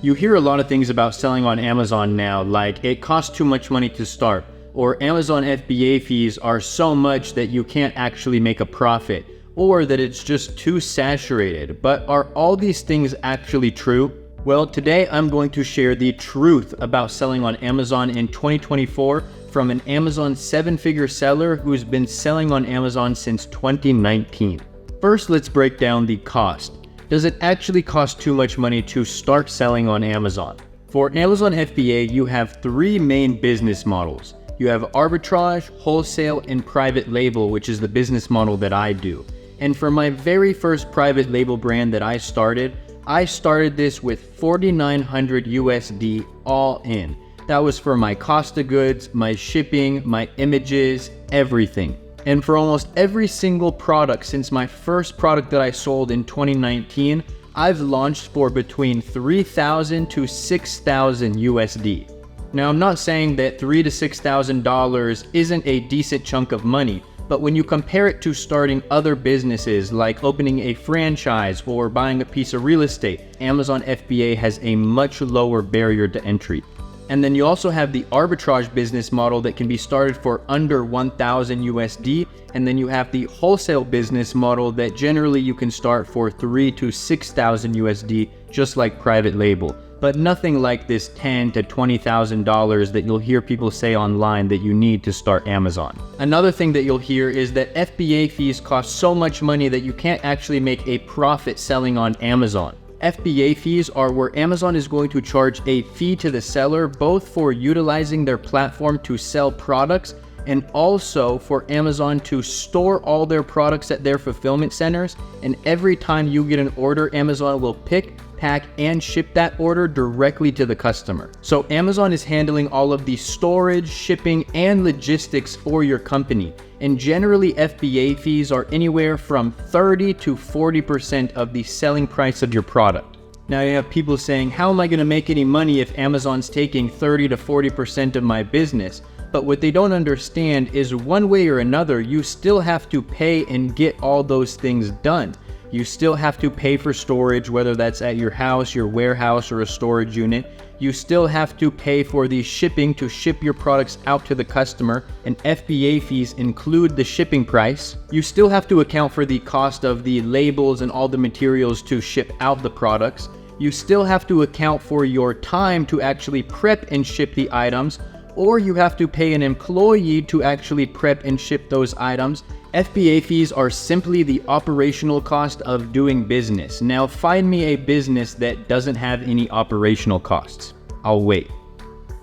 You hear a lot of things about selling on Amazon now, like it costs too much money to start, or Amazon FBA fees are so much that you can't actually make a profit, or that it's just too saturated. But are all these things actually true? Well, today I'm going to share the truth about selling on Amazon in 2024 from an Amazon 7-figure seller who's been selling on Amazon since 2019. First, let's break down the cost. Does it actually cost too much money to start selling on Amazon? For Amazon FBA, you have three main business models. You have arbitrage, wholesale, and private label, which is the business model that I do. And for my very first private label brand that I started this with $4,900 USD all in. That was for my cost of goods, my shipping, my images, everything. And for almost every single product since my first product that I sold in 2019, I've launched for between $3,000 to $6,000 USD. Now, I'm not saying that $3,000 to $6,000 isn't a decent chunk of money, but when you compare it to starting other businesses like opening a franchise or buying a piece of real estate, Amazon FBA has a much lower barrier to entry. And then you also have the arbitrage business model that can be started for under $1,000 USD. And then you have the wholesale business model that generally you can start for $3,000 to $6,000 USD, just like private label. But nothing like this $10,000 to $20,000 that you'll hear people say online that you need to start Amazon. Another thing that you'll hear is that FBA fees cost so much money that you can't actually make a profit selling on Amazon. FBA fees are where Amazon is going to charge a fee to the seller, both for utilizing their platform to sell products and also for Amazon to store all their products at their fulfillment centers. And every time you get an order, Amazon will pick, pack, and ship that order directly to the customer. So Amazon is handling all of the storage, shipping, and logistics for your company. And generally, FBA fees are anywhere from 30 to 40% of the selling price of your product. Now you have people saying, how am I going to make any money if Amazon's taking 30 to 40% of my business? But what they don't understand is one way or another, you still have to pay and get all those things done. You still have to pay for storage, whether that's at your house, your warehouse, or a storage unit. You still have to pay for the shipping to ship your products out to the customer, and FBA fees include the shipping price. You still have to account for the cost of the labels and all the materials to ship out the products. You still have to account for your time to actually prep and ship the items, or you have to pay an employee to actually prep and ship those items. FBA fees are simply the operational cost of doing business. Now find me a business that doesn't have any operational costs. I'll wait.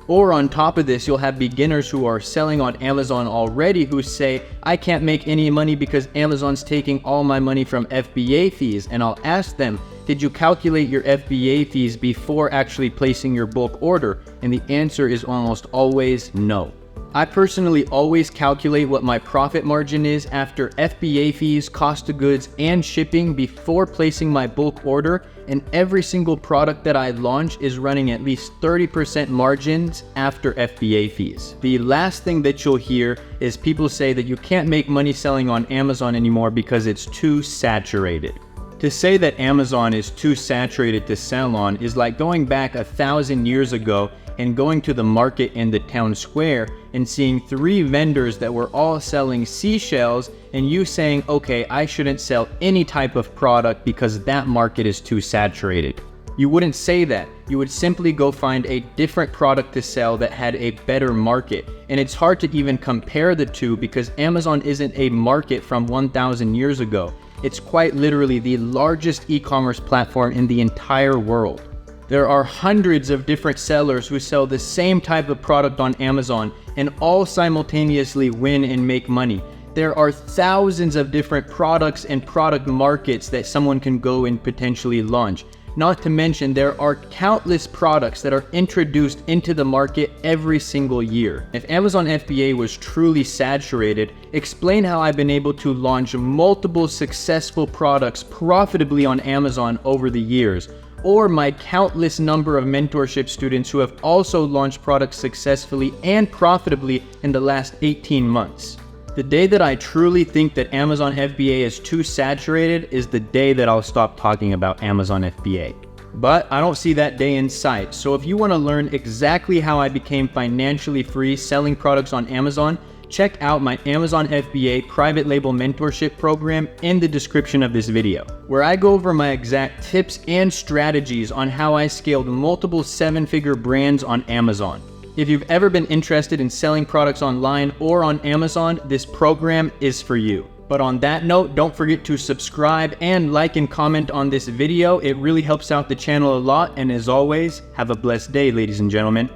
Or on top of this, you'll have beginners who are selling on Amazon already who say, I can't make any money because Amazon's taking all my money from FBA fees. And I'll ask them, did you calculate your FBA fees before actually placing your bulk order? And the answer is almost always no. I personally always calculate what my profit margin is after FBA fees, cost of goods, and shipping before placing my bulk order, and every single product that I launch is running at least 30% margins after FBA fees. The last thing that you'll hear is people say that you can't make money selling on Amazon anymore because it's too saturated. To say that Amazon is too saturated to sell on is like going back 1,000 years ago and going to the market in the town square and seeing 3 vendors that were all selling seashells and you saying, okay, I shouldn't sell any type of product because that market is too saturated. You wouldn't say that. You would simply go find a different product to sell that had a better market. And it's hard to even compare the two because Amazon isn't a market from 1,000 years ago. It's quite literally the largest e-commerce platform in the entire world. There are hundreds of different sellers who sell the same type of product on Amazon and all simultaneously win and make money. There are thousands of different products and product markets that someone can go and potentially launch. Not to mention, there are countless products that are introduced into the market every single year. If Amazon FBA was truly saturated, explain how I've been able to launch multiple successful products profitably on Amazon over the years, or my countless number of mentorship students who have also launched products successfully and profitably in the last 18 months. The day that I truly think that Amazon FBA is too saturated is the day that I'll stop talking about Amazon FBA. But I don't see that day in sight. So if you want to learn exactly how I became financially free selling products on Amazon, check out my Amazon FBA private label mentorship program in the description of this video, where I go over my exact tips and strategies on how I scaled multiple 7-figure brands on Amazon. If you've ever been interested in selling products online or on Amazon, this program is for you. But on that note, don't forget to subscribe and like and comment on this video. It really helps out the channel a lot. And as always, have a blessed day, ladies and gentlemen.